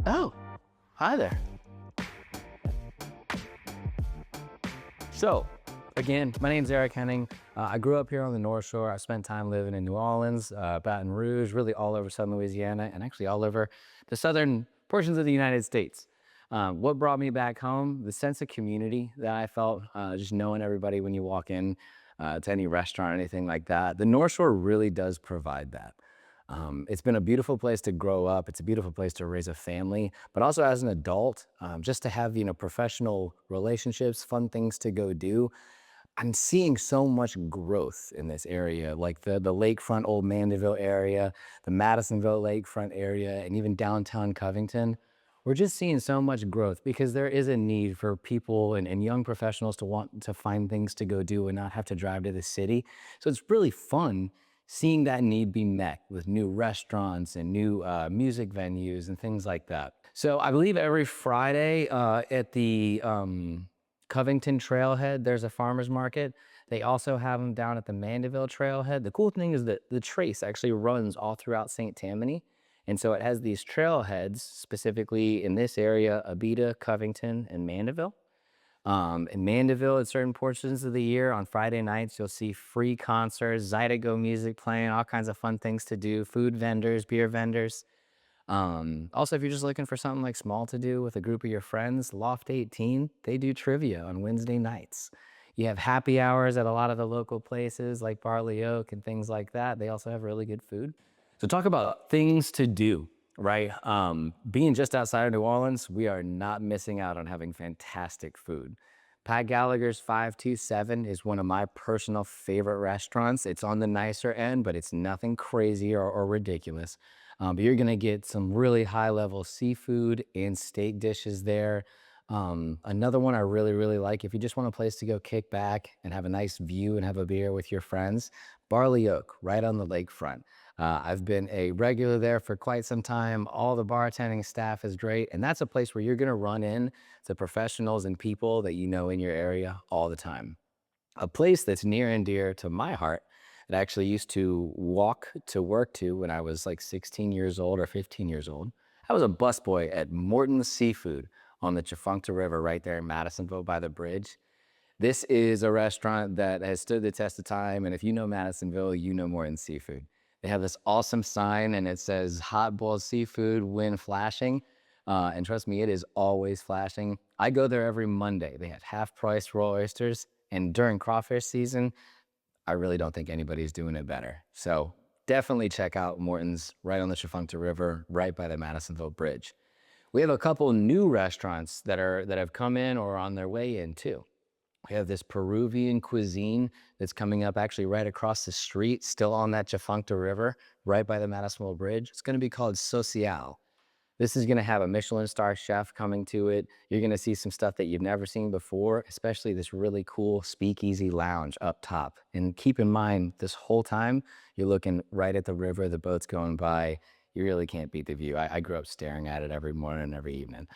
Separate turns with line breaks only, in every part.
Oh, hi there. So, again, my name's Erik Henning. I grew up here on the North Shore. I spent time living in New Orleans, Baton Rouge, really all over southern Louisiana, and actually all over the southern portions of the United States. What brought me back home? The sense of community that I felt, just knowing everybody when you walk in to any restaurant or anything like that. The North Shore really does provide that. It's been a beautiful place to grow up. It's a beautiful place to raise a family, but also as an adult, just to have, professional relationships, fun things to go do. I'm seeing so much growth in this area, like the lakefront old Mandeville area, the Madisonville lakefront area, and even downtown Covington. We're just seeing so much growth because there is a need for people and young professionals to want to find things to go do and not have to drive to the city. So it's really fun seeing that need be met with new restaurants and new music venues and things like that. So I believe every Friday at the Covington Trailhead, there's a farmer's market. They also have them down at the Mandeville Trailhead. The cool thing is that the trace actually runs all throughout St. Tammany. And so it has these trailheads, specifically in this area, Abita, Covington, and Mandeville. In Mandeville, at certain portions of the year, on Friday nights, you'll see free concerts, Zydeco music playing, all kinds of fun things to do, food vendors, beer vendors. Also, if you're just looking for something like small to do with a group of your friends, Loft 18, they do trivia on Wednesday nights. You have happy hours at a lot of the local places like Barley Oak and things like that. They also have really good food. So talk about things to do, right? Being just outside of New Orleans, we are not missing out on having fantastic food. Pat Gallagher's 527 is one of my personal favorite restaurants. It's on the nicer end, but it's nothing crazy or ridiculous. But you're gonna get some really high level seafood and steak dishes there. Another one I really, really like, if you just want a place to go kick back and have a nice view and have a beer with your friends, Barley Oak, right on the lakefront. I've been a regular there for quite some time. All the bartending staff is great. And that's a place where you're going to run in to professionals and people that you know in your area all the time. A place that's near and dear to my heart that I actually used to walk to work to when I was like 16 years old or 15 years old. I was a busboy at Morton's Seafood on the Chafuncta River right there in Madisonville by the bridge. This is a restaurant that has stood the test of time, and if you know Madisonville, you know Morton's Seafood. They have this awesome sign, and it says hot boiled seafood when flashing. And trust me, it is always flashing. I go there every Monday. They have half price raw oysters, and during crawfish season, I really don't think anybody's doing it better. So definitely check out Morton's right on the Chafuncta River, right by the Madisonville Bridge. We have a couple new restaurants that have come in or are on their way in too. We have this Peruvian cuisine that's coming up actually right across the street, still on that Chafuncta River, right by the Madisonville Bridge. It's gonna be called Social. This is gonna have a Michelin star chef coming to it. You're gonna see some stuff that you've never seen before, especially this really cool speakeasy lounge up top. And keep in mind, this whole time, you're looking right at the river, the boat's going by. You really can't beat the view. I grew up staring at it every morning and every evening.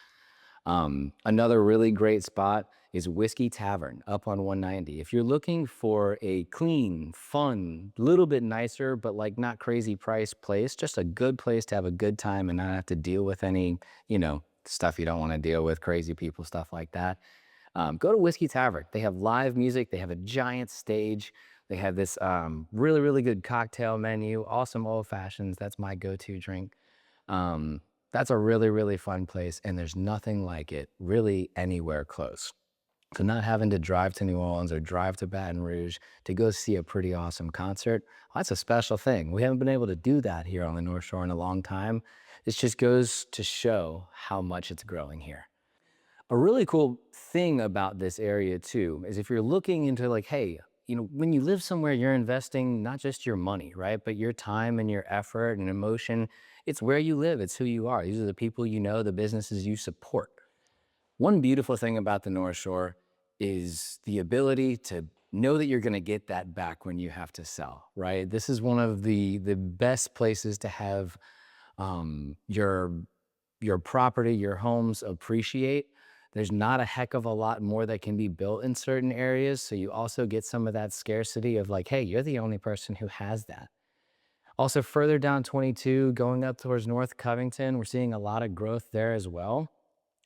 Another really great spot is Whiskey Tavern up on 190. If you're looking for a clean, fun, little bit nicer, but like not crazy price place, just a good place to have a good time and not have to deal with any, stuff you don't want to deal with, crazy people, stuff like that. Go to Whiskey Tavern. They have live music. They have a giant stage. They have this really, really good cocktail menu, awesome old fashions. That's my go-to drink. That's a really, really fun place, and there's nothing like it really anywhere close. So not having to drive to New Orleans or drive to Baton Rouge to go see a pretty awesome concert, well, that's a special thing. We haven't been able to do that here on the North Shore in a long time. This just goes to show how much it's growing here. A really cool thing about this area too is if you're looking into like, hey, when you live somewhere, you're investing not just your money, right? But your time and your effort and emotion. It's where you live. It's who you are. These are the people you know, the businesses you support. One beautiful thing about the North Shore is the ability to know that you're going to get that back when you have to sell, right? This is one of the best places to have your property, your homes appreciate. There's not a heck of a lot more that can be built in certain areas. So you also get some of that scarcity of like, hey, you're the only person who has that. Also further down 22, going up towards North Covington, we're seeing a lot of growth there as well.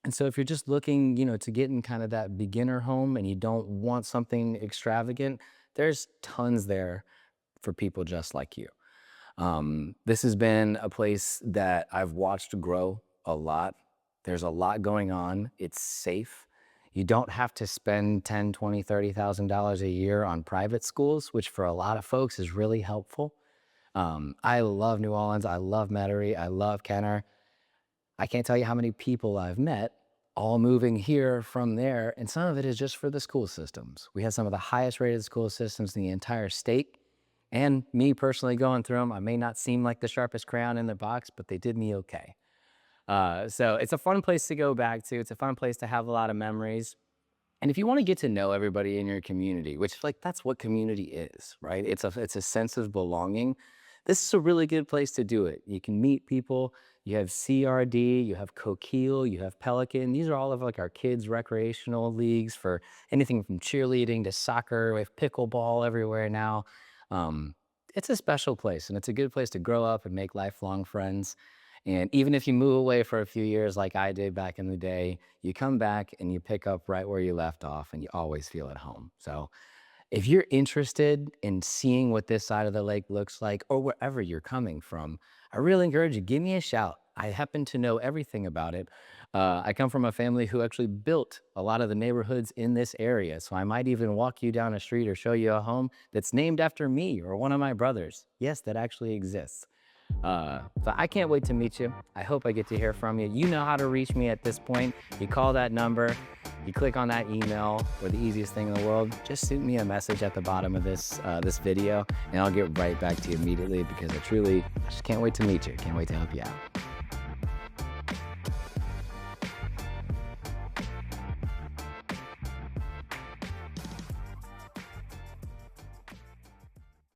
And so if you're just looking, to get in kind of that beginner home and you don't want something extravagant, there's tons there for people just like you. This has been a place that I've watched grow a lot. There's a lot going on. It's safe. You don't have to spend 10, 20, $30,000 a year on private schools, which for a lot of folks is really helpful. I love New Orleans. I love Metairie. I love Kenner. I can't tell you how many people I've met all moving here from there, and some of it is just for the school systems. We have some of the highest rated school systems in the entire state. And me personally going through them, I may not seem like the sharpest crayon in the box, but they did me okay. So it's a fun place to go back to. It's a fun place to have a lot of memories. And if you want to get to know everybody in your community, which like that's what community is, right? It's a sense of belonging. This is a really good place to do it. You can meet people. You have CRD, you have Coquille, you have Pelican. These are all of like our kids' recreational leagues for anything from cheerleading to soccer. We have pickleball everywhere now. Um, it's a special place, and it's a good place to grow up and make lifelong friends. And even if you move away for a few years like I did back in the day, you come back and you pick up right where you left off, and you always feel at home. So if you're interested in seeing what this side of the lake looks like, or wherever you're coming from, I really encourage you, give me a shout. I happen to know everything about it. I come from a family who actually built a lot of the neighborhoods in this area. So I might even walk you down a street or show you a home that's named after me or one of my brothers. Yes, that actually exists. So I can't wait to meet you. I hope I get to hear from you. You know how to reach me at this point. You call that number, you click on that email, or the easiest thing in the world, just shoot me a message at the bottom of this video, and I'll get right back to you immediately because I just can't wait to meet you. Can't wait to help you out.